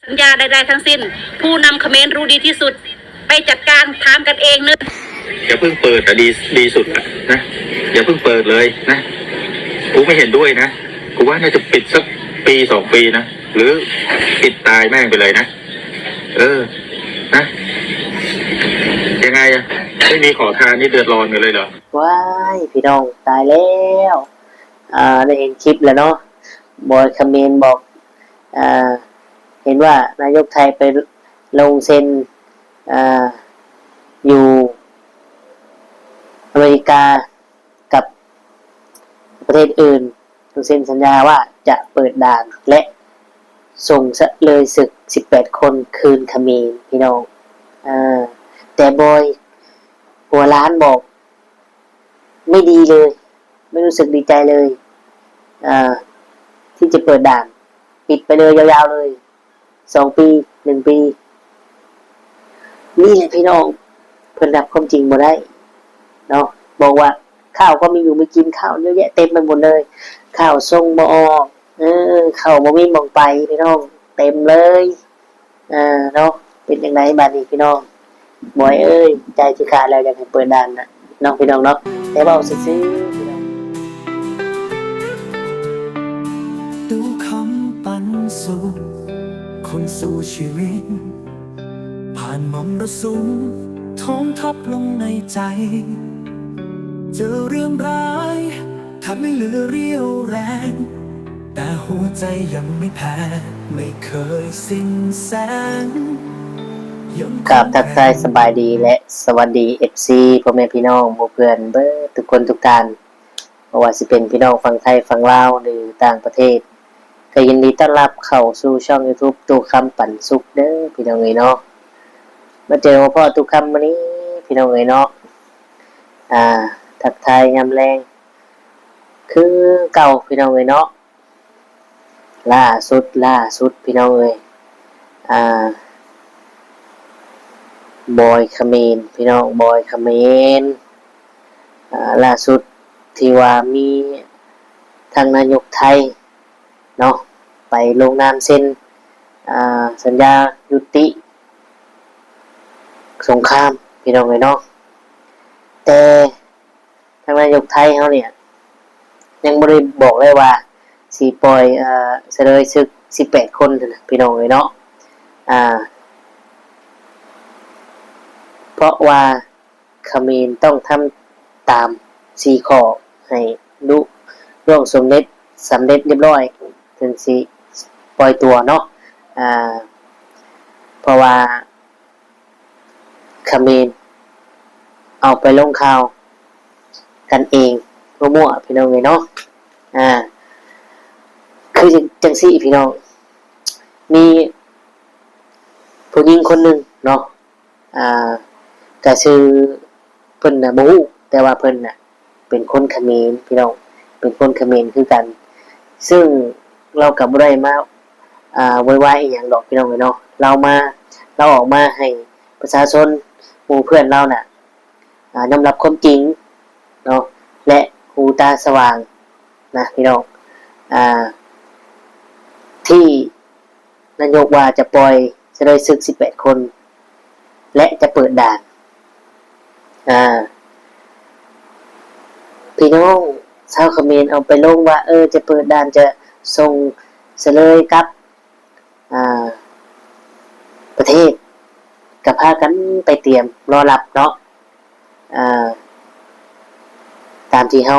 สัญญาใดๆทั้งสิ้นผู้นำเขมรรู้ดีที่สุดไปจัดการทำกันเองเนอะอย่าเพิ่งเปิดดีสุดนะอย่าเพิ่งเปิดเลยนะกูไม่เห็นด้วยนะกูว่าน่าจะปิดสักปี2 ปีนะหรือปิดตายแม่งไปเลยนะนะยังไงอะไม่มีขอทานนี่เดือดร้อนกันเลยเหรอว้ายพี่น้องตายแล้วได้เห็นคลิปแล้วเนาะบอยคาเมนบอกเห็นว่านายกไทยไปลงเซ็นอยู่อเมริกากับประเทศอื่นลงเซ็นสัญญาว่าจะเปิดด่านและส่งเลยศึก18 คนคืนเขมรพี่น้องแต่บอยหัวล้านบอกไม่ดีเลยไม่รู้สึกดีใจเลยที่จะเปิดด่านปิดไปเลยยาวๆเลย2 ปี1 ปีนี่แหละพี่น้องเพิ่นรับความจริงบ่ได้เนาะบอกว่าข้าวก็มีอยู่ไม่กินข้าวเยอะแยะเต็มไปหมดเลยข้าวส่งบ่ออกข้าวบ่มีมองไปพี่น้องเต็มเลยเนาะเป็นจังไดบัดนี้พี่น้องบอยเอ้ยใจสิขาดแล้วอยากให้เปิดด่านน่ะน้องพี่น้องเนาะแต่เว้าซื่อๆพี่น้องดูคำปันสุขคนสู้ชีวิตผ่านมรสุมท้องทับลงในใจเจอเรื่องร้ายทำให้เหลือเรี่ยวแรงแต่หัวใจยังไม่แพ้ไม่เคยสิ้นแสงกับทักทายสบายดีและสวัสดี FC พ่อแม่พี่น้องหมู่เพื่อนเบิดทุกคนทุกท่านบ่ว่าสิเป็นพี่น้องฝั่งไทยฝั่งลาวหรือต่างประเทศก็ยินดีต้อนรับเข้าสู่ช่อง YouTube ตู่คำปันสุขเด้อพี่น้องเอ้ยเนาะมาเจอพ่อตู่คำมื้อนี้พี่น้องเอ้ยเนาะทักทายยามแรงคือเก่าพี่น้องเอ้ยเนาะล่าสุดพี่น้องเอ้ยบอยคาเมนพี่น้องบอยคาเมนล่าสุดที่ว่ามีทางนายกไทยเนาะไปลงนามเซ็นสัญญายุติสงครามพี่น้องเลยเนาะแต่ทางนายกไทยเขาเนี่ยยังบ่ได้บอกเลยว่าสิปล่อยเสนอศึก18 คนนะพี่น้องเลยเนาะเพราะว่าเขมรต้องทำตาม4 ข้อให้ร่วงสำเร็จเรียบร้อยถึงสิปล่อยตัวเนาะเพราะว่าเขมรเอาไปลงข่าวกันเองมั่วๆพี่น้องเลยเนาะคือจังซี่พี่น้องมีผู้หญิงคนหนึ่งเนาะก็ชื่อเพิ่นน่ะบ่ฮู้แต่ว่าเพิ่นน่ะเป็นคนเขมรพี่น้องเป็นคนเขมรคือกันซึ่งเราก็บ่ได้มาโวยวายอีหยังดอกพี่น้องเนาะเราออกมาให้ประชาชนหมู่เพื่อนเราน่ะยอมรับความจริงเนาะและหูตาสว่างนะพี่น้องที่นายกว่าจะปล่อยจะได้ศึก18 คนและจะเปิดด่านพี่น้องชาวเขมรเอาไปลงว่าจะเปิดด่านจะส่งเสลยกับประเทศก็พากันไปเตรียมรอรับเนาะตามที่เฮา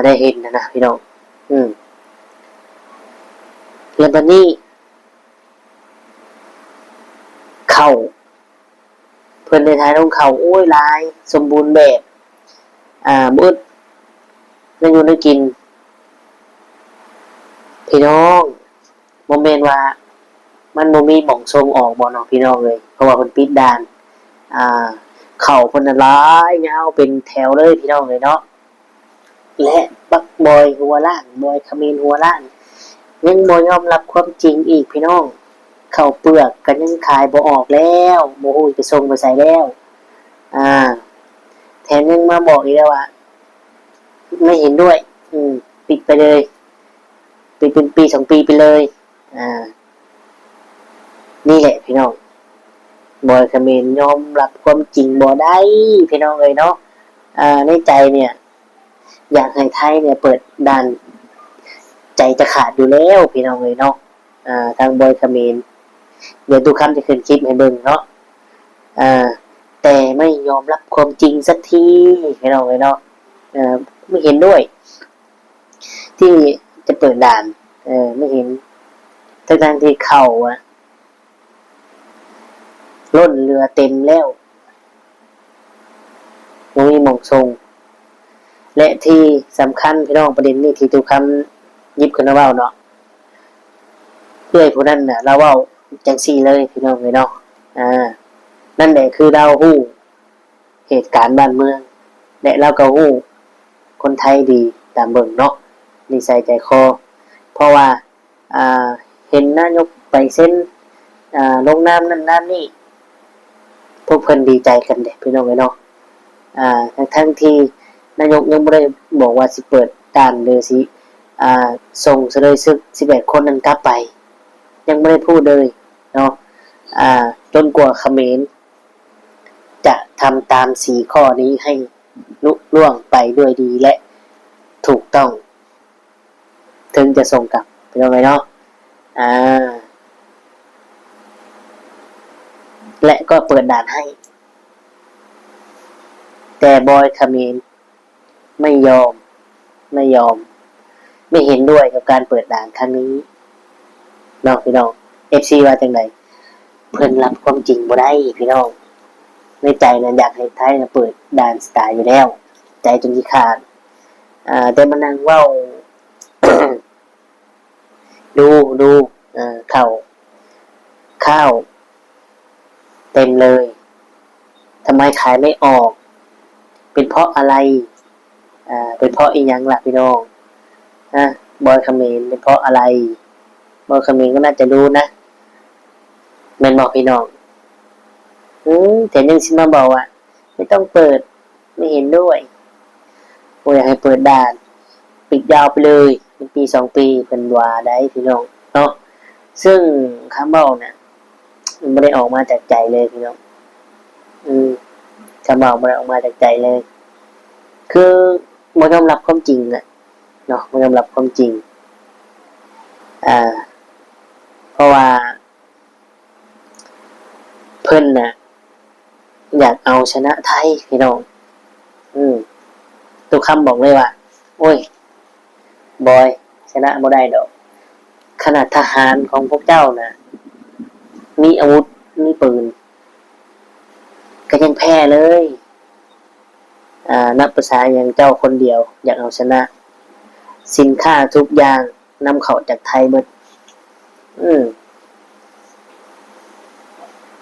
ได้เห็นนะพี่น้องแล้วบัดนี้เข้าเพิ่นในท้ายต้องเข้าโอ้ยหลายสมบูรณ์แบบมื้อนั่นอยู่ได้กินพี่น้องบ่แม่นว่ามันบ่มีหม่องส่งออกบ่เนาะพี่น้องเอ้ยเพราะว่าเพิ่นปิดด่านเข้าเพิ่นน่ะหลายยาวเป็นแถวเลยพี่น้องเอ้ยเนาะและบักบอยหัวล้านบอยเขมรหัวล้านยังบ่ยอมรับความจริงอีกพี่น้องข้าวเปลือกก็ยังขายบ่ออกแล้วบ่ฮู้จะส่งไปไสแล้วแถมยังมาบอกอีกแล้วว่าไม่เห็นด้วยปิดไปเลยปิดเป็นปี2 ปีไปเลย นี่แหละพี่น้องบอยคาเมนยอมรับความจริงบ่ได้พี่น้องเลยเนาะในใจเนี่ยอยากให้ไทยเนี่ยเปิดด่านใจจะขาดอยู่แล้วพี่น้องเลยเนาะทางบอยคาเมนเดี๋ยวทุกคำจะขึ้นคลิปให้เบิ่งเนาะแต่ไม่ยอมรับความจริงสักทีพี่น้องเลยเนาะไม่เห็นด้วยที่จะเปิดด่านไม่เห็นทั้งที่เข้าอะล้นเรือเต็มแล้วยังมีหม่องทรงและที่สำคัญพี่น้องประเด็นนี้ที่ทุกคำยิบขึ้นมาเว้าเนาะเพื่อผู้นั้นน่ะเราเว้าจังซี่เลยพี่น้องเลยเนาะนั่นแหละคือเราฮู้เหตุการณ์บ้านเมืองและเราก็ฮู้คนไทยดีตามเบิ่งเนาะนิสัยใจคอเพราะว่าเห็นนายกไปเซ็นลงนามนั่นน้ำนี่พวกเพิ่นดีใจกันเด้พี่น้องเอ้ยเนาะทั้งที่นายกยังบ่ได้บอกว่าสิเปิดด่านหรือสิส่งเสนอศึก11คนนั้นกลับไปยังบ่ได้พูดเลยเนาะจนกว่าเขมรจะทำตาม4ข้อนี้ให้ลุล่วงไปด้วยดีและถูกต้องถึงจะส่งกลับพี่น้องเอ้ยเนาะและก็เปิดด่านให้แต่บอยคาเมนไม่ยอมไม่เห็นด้วยกับการเปิดด่านครั้งนี้น้องพี่น้อง FC ว่าจังไดเพิ่นรับความจริงบ่ได้พี่น้องในใจนั้นอยากให้ไทยเปิดด่านสไตล์อยู่แล้วใจจนสิขาดแต่มานั่งเว้า ดูข้าวเต็มเลยทำไมขายไม่ออกเป็นเพราะอะไรเป็นเพราะอีหยังล่ะพี่น้องบอยคาเมนเป็นเพราะอะไรบอยคาเมนก็น่าจะรู้นะแม่นบอกพี่น้องแต่ยังสิมาบอกว่าไม่ต้องเปิดไม่เห็นด้วยโอ้อยากให้เปิดด่านปิดยาวไปเลยเป็นปี2 ปีเป็นว่าได้พี่น้องเนาะซึ่งคำบอกเนี่ยมันไม่ได้ออกมาจากใจเลยพี่น้องคำบอกไม่ได้ออกมาจากใจเลยคือไม่ยอมรับความจริงอะเนาะไม่ยอมรับความจริงเพราะว่าเพิ่นน่ะอยากเอาชนะไทยพี่น้องทุกคำบอกเลยว่าโอ้ยบอยชนะบ่ได้ดอกขนาดทหารของพวกเจ้านะมีอาวุธมีปืนก็ยังแพ้เลยนับภาษาอย่างเจ้าคนเดียวอยากเอาชนะสินค้าทุกอย่างนำเข้าจากไทยหมด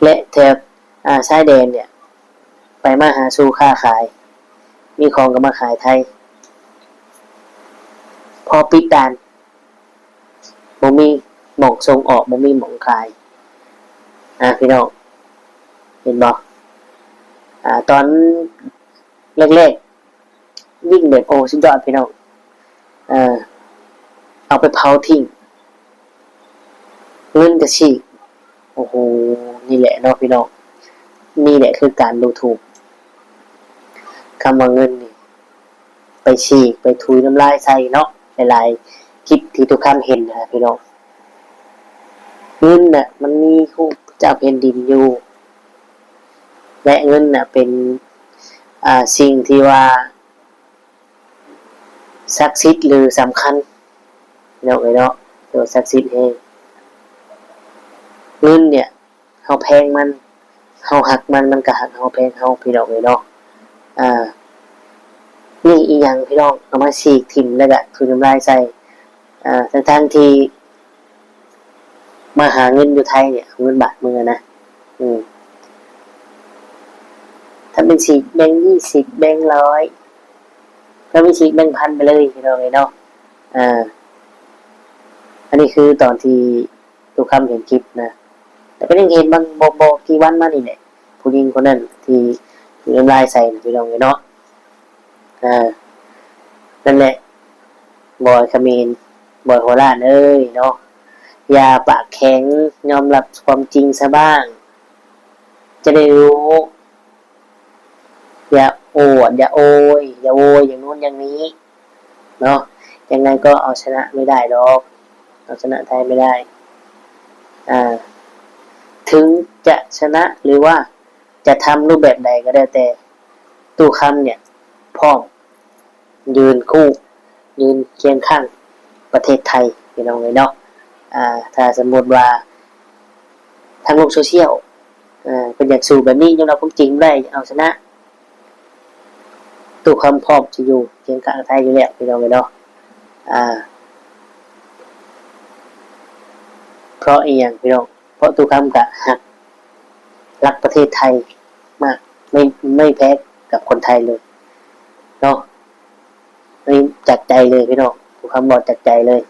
และแถบชายแดนเนี่ยไปมาหาสู่ค้าขายมีของก็มาขายไทยพอปิดด่านบ่มีหม่องส่งออกบ่มีหม่องขายพี่น้องเห็นบ่ตอนแรกๆวิ่งแบบโอ้สุดยอดพี่น้องเอาไปเผาทิ้งเงินก็ฉีกโอ้โหนี่แหละเนาะพี่น้องนี่แหละคือการดูถูกคำว่าเงินนี่ไปฉีกไปทุยน้ำลายใส่เนาะหลายๆคลิปที่ทุกท่านเห็นนะพี่น้องเงินน่ะมันมีคู่เจ้าแผ่นดินอยู่และเงินน่ะเป็นสิ่งที่ว่าศักดิ์สิทธิ์หรือสำคัญเนาะตัวศักดิ์สิทธิ์เองเงินเนี่ยเฮาแพงมันเฮาหักมันก็หักเฮาแพงเฮาพี่น้องเนาะนี่อีหยังพี่น้องเอามาฉีกถิ่มแล้วก็ทุยน้ำลายใส่ทั้งที่มาหาเงินอยู่ไทยเนี่ยเงินบาทเมืองนะถ้าเป็นฉีกแบงค์20แบงค์100ก็ไม่ฉีกแบงค์1,000ไปเลยพี่น้องเนาะอันนี้คือตอนที่ทุกคำเห็นคลิปนะแต่ก็ยังเห็นบางโบที่วันมานี่แหละผู้หญิงคนนั้นที่น้ำลายใส่นะพี่น้องเนาะนั่นแหละบอยคาเมนบอยโหราณเนาะจ อย่าปากแข็งยอมรับความจริงซะบ้าง จะได้รู้อย่าโอดอย่าโอยอย่าโวยอย่างนู้นอย่างนี้เนาะยังไงก็เอาชนะไม่ได้หรอกเอาชนะไทยไม่ได้ถึงจะชนะหรือว่าจะทำรูปแบบใดก็ได้แต่ตู้คำเนี่ยพร้อมยืนคู่ยืนเคียงข้างประเทศไทยพี่น้องเลยเนาะถ้าสมมติว่าทางโลกโซเชียลเป็นอยากสู้แบบนี้ยอมรับความจริงได้เอาชนะตู้คำพร้อมจะอยู่เคียงข้างไทยอยู่แล้วพี่น้องเลยเนาะเพราะอีกอย่างพี่น้องเพราะตู้คำกะหักรักประเทศไทยมากไม่แพ้กับคนไทยเลยเนาะนี่จัดใจเลยพี่น้องตู้คำบอกจัดใจเลย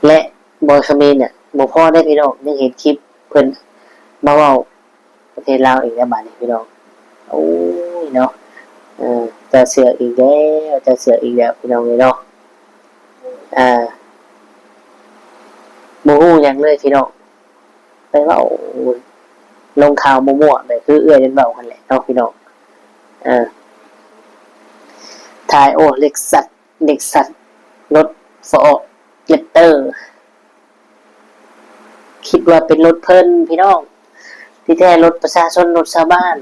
และบอยคาเมนเนี่ยบ่พ่อได้พี่น้องยังเห็นคลิปเพิ่นมาเว้าประเทศลาวอีกแล้วบัดนี้พี่น้องโอ้ยเนาะจะเสือกอีกแล้วจะเสือกอีกแล้วพี่น้องเลยเนาะบ่ฮู้หยังเลยพี่น้องไปเว้าลงข่าวมั่วๆแบบคือเอื้อยจนเว้าคั่นแหละเนาะพี่น้องถ่ายโอ้เล็กสัตว์รถฟอร์เกตเตอร์คิดว่าเป็นรถเพิ่นพี่น้องที่แท้รถประชาชนรถชาวบ้าน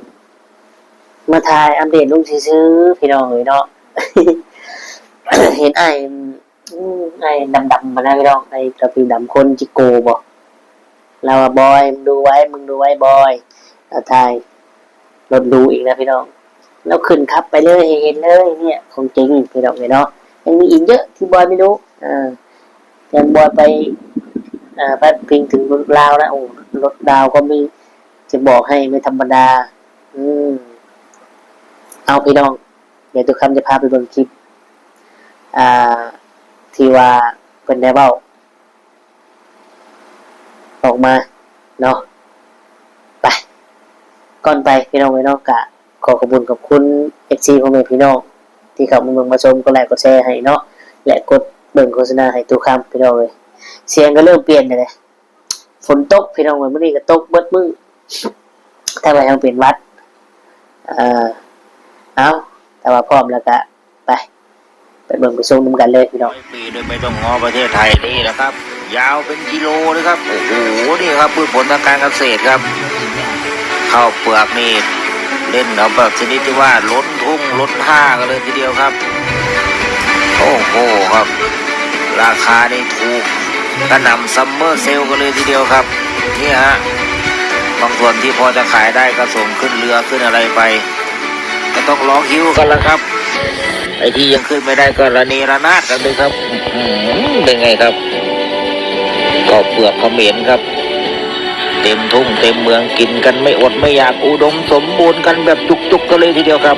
มาถ่ายอัปเดตลงซื้อๆพี่น้องเลยเนาะ เห็นไอ้ดำๆมาแล้วพี่น้องไอ้กระปิวดำคนจิโกบ่เราว่าบอยมึงดูไว้บอยถ่ายรถดูอีกแล้วพี่น้องแล้วขึ้นขับไปเลยเห็นเลยเนี่ยของจริงพี่น้องเลยเนาะยังมีอีกเยอะที่บอยไม่รู้ยังบอยไปพัดพิงถึงลาวนะโอ้รถดาวก็มีจะบอกให้ไม่ธรรมดาเอาพี่น้องเดี๋ยวทุกคำจะพาไปเบิ่งคลิปที่ว่าเป็นได้เบ้าออกมาเนาะไปก่อนไปพี่น้องกะขอขอบคุณFC พ่อแม่พี่น้องที่เข้ามาเบิ่งมาชมก็ไลค์กดแชร์ให้เนาะและกดเบิ่งโฆษณาให้ทุกคำพี่น้องเลยเสียงก็เริ่มเปลี่ยนเลยฝนตกพี่น้องเมื่อนี้ก็ตกเบิดมือถ้าไปทางเปลี่ยนวัดเอาแต่ว่าพร้อมแล้วก็ไปเบิ่งไปชมนำกันเลยพี่น้องปีโดยไม่ต้องงอประเทศไทยนี่นะครับยาวเป็นกิโลเลยครับโอ้โหนี่ครับพืชผลทางการเกษตรครับข้าวเปลือกนี่เล่นเอาแบบชนิดที่ว่าล้นทุ่งล้นท่ากันเลยทีเดียวครับโอ้โหครับราคานี่ถูกกระหน่ำซัมเมอร์เซลกันเลยทีเดียวครับนี่ฮะบางส่วนที่พอจะขายได้ก็ส่งขึ้นเรือขึ้นอะไรไปก็ต้องร้องหิวกันแล้วครับไอ้ที่ยังขึ้นไม่ได้ก็ระเนระนาดกันเลยครับเป็นไงครับก็เปลือกเขมรครับเต็มทุ่งเต็มเมืองกินกันไม่อดไม่อยากอุดมสมบูรณ์กันแบบจุกๆกันเลยทีเดียวครับ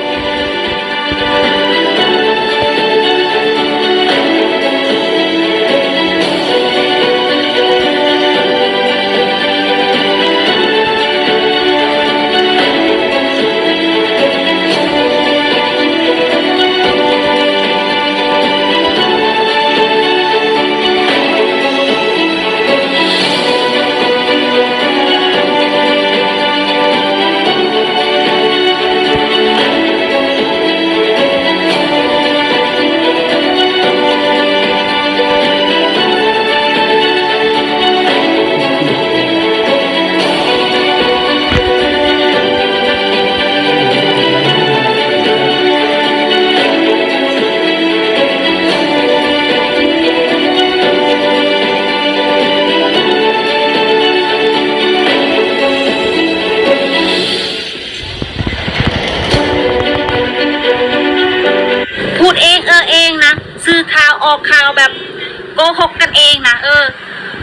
ออกข่าวแบบโกหกกันเองนะ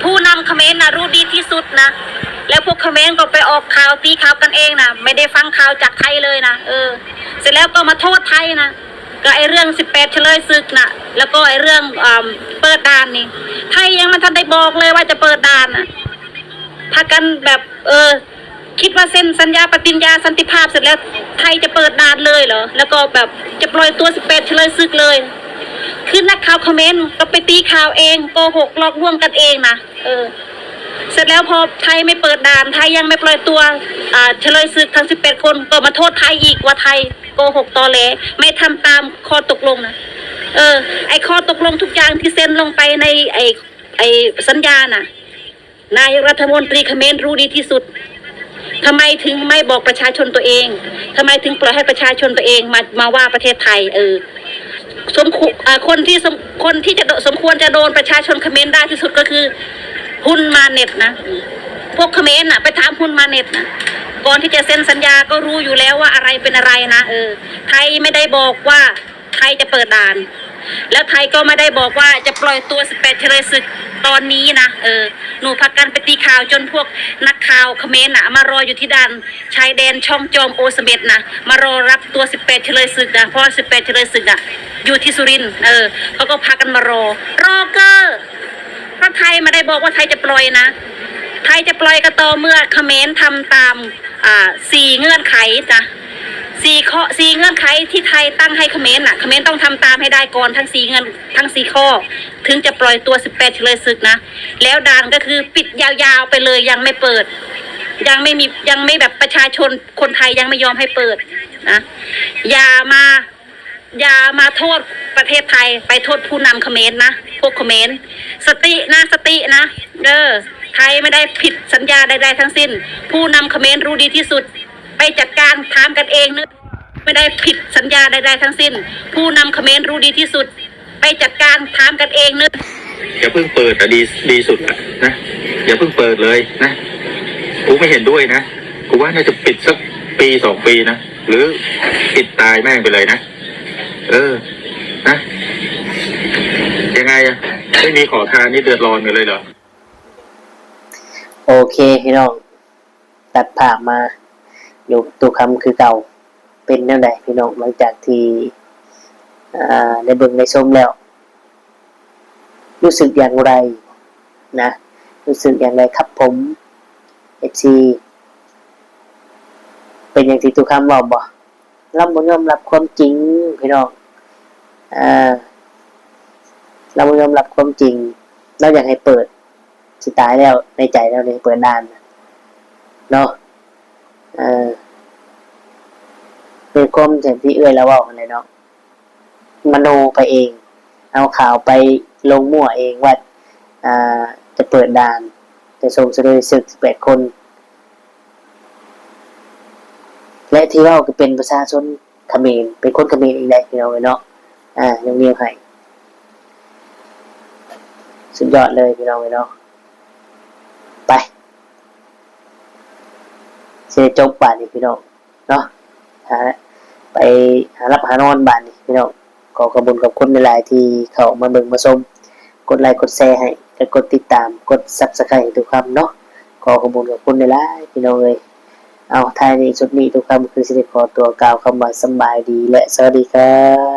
ผู้นำเขมรนะรู้ดีที่สุดนะแล้วพวกเขมรก็ไปออกข่าวตีข่าวกันเองนะไม่ได้ฟังข่าวจากไทยเลยนะเสร็จแล้วก็มาโทษไทยนะก็ไอเรื่อง18เฉลยศึกนะแล้วก็ไอเรื่องเปิดด่านนี่ไทยยังไม่ทันได้บอกเลยว่าจะเปิดด่านนะพากันแบบคิดว่าเซ็นสัญญาปฏิญญาสันติภาพเสร็จแล้วไทยจะเปิดด่านเลยเหรอแล้วก็แบบจะปล่อยตัว18เฉลยศึกเลย คือนักข่าวคอมเขมนต์ก็ไปตีข่าวเองโกหกหลอกลวงกันเองนะเสร็จแล้วพอไทยไม่เปิดด่านไทยยังไม่ปล่อยตัวเฉลยศึกทั้ง18 คนก็มาโทษไทยอีกว่าไทยโกหกตอแหลไม่ทำตามข้อตกลงนะไอข้อตกลงทุกอย่างที่เซ็นลงไปในไอสัญญาน่ะนายกรัฐมนตรีเขมรรู้ดีที่สุดทำไมถึงไม่บอกประชาชนตัวเองทำไมถึงปล่อยให้ประชาชนตัวเองมาว่าประเทศไทยคนที่จะสมควรจะโดนประชาชนเขมรได้ที่สุดก็คือฮุนมาเน็ตนะพวกเขมรน่ะไปถามฮุนมาเน็ตนะก่อนที่จะเซ็นสัญญาก็รู้อยู่แล้วว่าอะไรเป็นอะไรนะไทยไม่ได้บอกว่าไทยจะเปิดด่านแล้วไทยก็ไม่ได้บอกว่าจะปล่อยตัว18 เฉลยศึกตอนนี้นะหนูพักกันไปตีข่าวจนพวกนักข่าวเขมรน่ะมารออยู่ที่ด่านชายแดนช่องจอมโอเสเม็ดนะมารอรับตัว18 เฉลยศึกนะเพราะ18 เฉลยศึกอ่ะอยู่ที่สุรินทร์เขาก็พากันมารอเกอร์เพราะไทยไม่ได้บอกว่าไทยจะปล่อยนะไทยจะปล่อยก็ต่อเมื่อเขมรทำตาม4 เงื่อนไขจ้ะ4 เงื่อนไขที่ไทยตั้งให้เขมรน่ะเขมรต้องทำตามให้ได้ก่อนทั้ง4 ข้อถึงจะปล่อยตัว18 เฉลยศึกนะแล้วด่านก็คือปิดยาวๆไปเลยยังไม่เปิดยังไม่แบบประชาชนคนไทยยังไม่ยอมให้เปิดนะอย่ามาโทษประเทศไทยไปโทษผู้นำเขมรนะพวกเขมรสตินะไทยไม่ได้ผิดสัญญาใดๆทั้งสิ้นผู้นำเขมรรู้ดีที่สุดไปจัดการถามกันเองนะไม่ได้ผิดสัญญาใดๆทั้งสิ้นผู้นำเขมรรู้ดีที่สุดไปจัดการถามกันเองนะอย่าเพิ่งเปิดแต่ดีสุดนะอย่าเพิ่งเปิดเลยนะกูไม่เห็นด้วยนะกูว่าน่าจะปิดสักปี2 ปีนะหรือปิดตายแม่งไปเลยนะนะยังไงไม่มีขอทานนี่เดือดร้อนกันเลยเหรอโอเคพี่น้องตัดภาพมาอยู่ตัวคำคือเก่าเป็นแนวใดพี่น้องหลังจากที่ได้เบิ่งได้ชมแล้วรู้สึกอย่างไรนะรู้สึกอย่างไรครับผม FC เป็นอย่างที่ตัวคำบอกบ่เราบ่ยอมรับความจริงพี่น้องเราบ่ยอมรับความจริงเราอยากให้เปิดสิตายแล้วในใจเราเนี่ยเปิดด่านเนาะเป็นความเห็นที่แล้วว่าอะไรเนาะมโนไปเองเอาข่าวไปลงมั่วเองว่าจะเปิดด่านจะส่งเฉลยศึก18 คนและที่เราก็เป็นประชาชนเขมรเป็นคนเขมรเองได้พี่น้องเนาะยังเรียกให้สุดยอดเลยพี่น้องเนาะไปเสียจบบ้านนี่พี่น้องเนาะไปหารับหานอนบ้านนี่พี่น้องขอบคุณหลายๆที่เข้ามาเบิ่งมาชมกดไลค์กดแชร์ให้และกดติดตามกด Subscribe ให้ทุกคำเนาะขอบคุณหลายๆพี่น้องเลยเอาท้ายนี้สุดนี้ทุกคำคือสิได้ขอตัวกล่าวคำว่าสบายดีและสวัสดีครับ